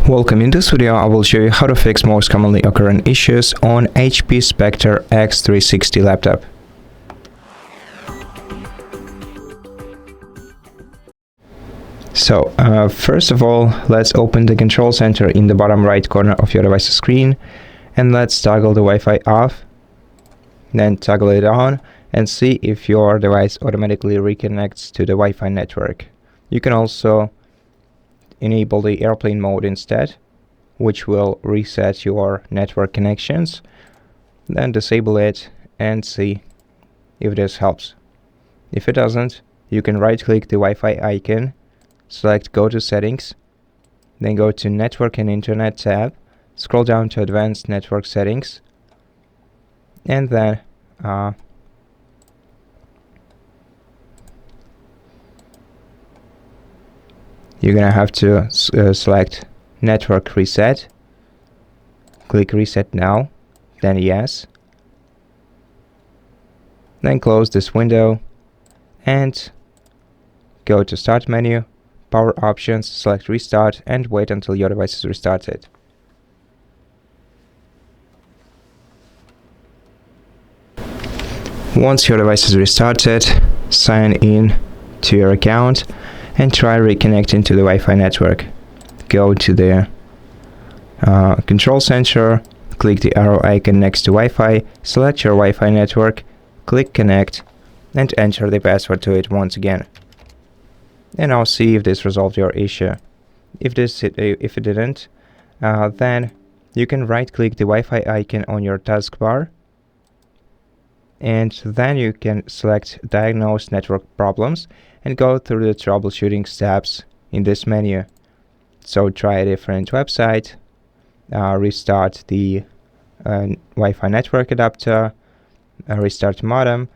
Welcome. In this video, I will show you how to fix most commonly occurring issues on HP SPECTRE X360 laptop. So, first of all, let's open the control center in the bottom right corner of your device's screen, and let's toggle the Wi-Fi off, then toggle it on, and see if your device automatically reconnects to the Wi-Fi network. You can also enable the airplane mode instead, which will reset your network connections. Then disable it and see if this helps. If it doesn't, you can right click the Wi-Fi icon, select go to settings, then go to network and internet tab, scroll down to advanced network settings, and then you're gonna have to select network reset, click reset now, then yes, then close this window and go to start menu, power options, select restart, and wait until your device is restarted. Once your device is restarted, sign in to your account and try reconnecting to the Wi-Fi network. Go to the control center, click the arrow icon next to Wi-Fi, select your Wi-Fi network, click connect, and enter the password to it once again. And I'll see if this resolved your issue. If it didn't, then you can right click the Wi-Fi icon on your taskbar, and then you can select diagnose network problems and go through the troubleshooting steps in this menu. So try a different website, restart the Wi-Fi network adapter, restart modem,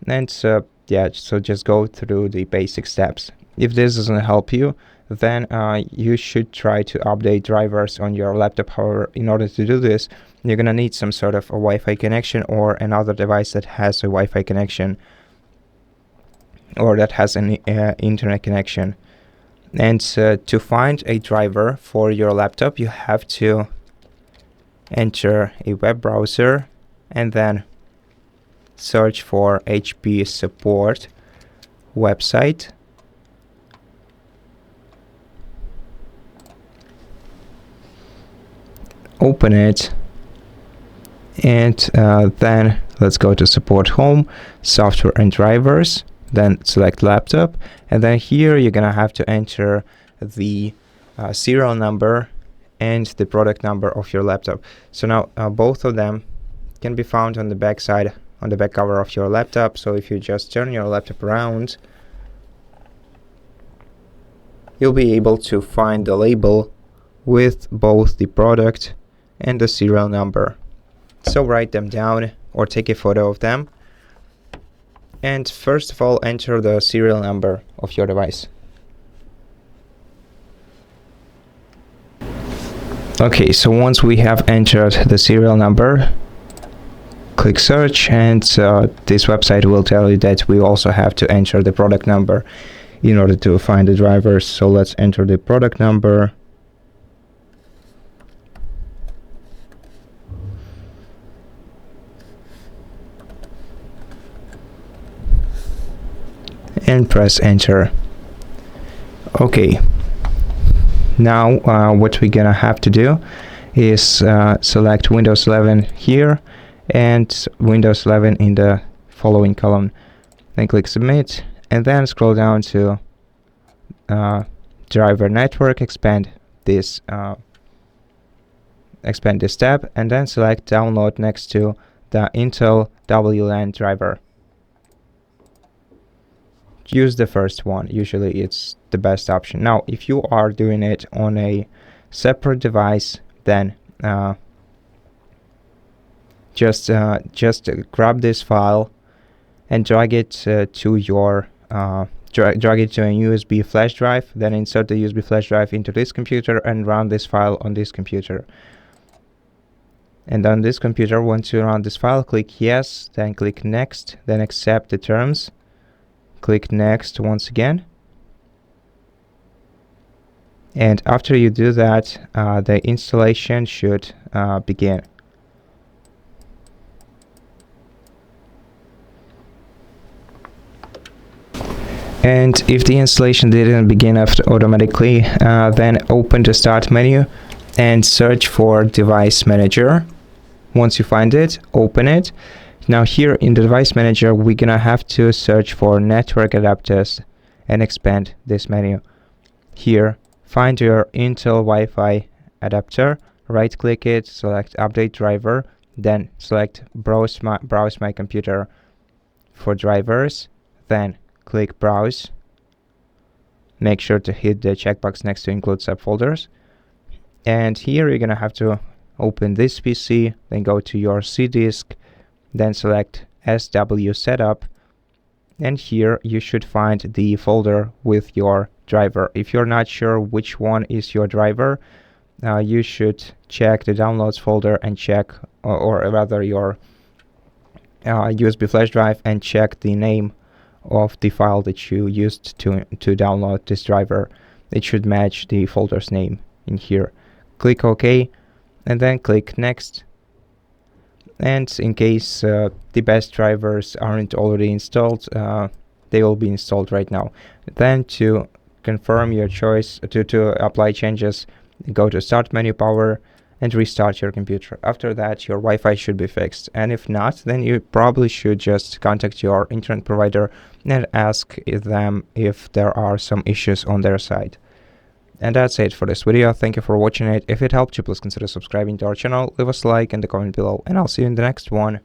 and so just go through the basic steps. If this doesn't help you, then you should try to update drivers on your laptop. However, in order to do this, you're gonna need some sort of a Wi-Fi connection or another device that has a Wi-Fi connection or that has an internet connection. And to find a driver for your laptop, you have to enter a web browser and then search for HP support website. Open it, and then let's go to support home, software and drivers, then select laptop, and then here you're gonna have to enter the serial number and the product number of your laptop. So now both of them can be found on the back side, on the back cover of your laptop. So if you just turn your laptop around, you'll be able to find the label with both the product and the serial number. So write them down or take a photo of them, and first of all enter the serial number of your device. Okay, so once we have entered the serial number, click search, and this website will tell you that we also have to enter the product number in order to find the drivers. So let's enter the product number. And press enter. Okay, now what we're gonna have to do is select Windows 11 here and Windows 11 in the following column, then click submit, and then scroll down to driver network, expand this tab, and then select download next to the Intel WLAN driver. Use the first one, usually it's the best option. Now if you are doing it on a separate device, then just grab this file and drag it to your drag it to a USB flash drive, then insert the USB flash drive into this computer and run this file on this computer. And on this computer, once you run this file, click yes, then click next, then accept the terms. Click next once again, And after you do that, the installation should begin. And if the installation didn't begin automatically, then open the Start menu and search for Device Manager. Once you find it, open it. Now here in the Device Manager, we're gonna have to search for Network Adapters and expand this menu. Here, find your Intel Wi-Fi adapter, right-click it, select Update Driver, then select Browse my computer for drivers, then click Browse. Make sure to hit the checkbox next to Include subfolders. And here you're gonna have to open this PC, then go to your C disk, then select SW Setup, and here you should find the folder with your driver. If you're not sure which one is your driver, you should check the Downloads folder and check, or rather your USB flash drive, and check the name of the file that you used to download this driver. It should match the folder's name in here. Click OK, and then click Next. And in case the best drivers aren't already installed, they will be installed right now. Then to confirm your choice, to apply changes, go to Start menu, Power, and restart your computer. After that, your Wi-Fi should be fixed. And if not, then you probably should just contact your internet provider and ask them if there are some issues on their side. And that's it for this video. Thank you for watching it. If it helped you, please consider subscribing to our channel, leave us a like and a comment below, and I'll see you in the next one.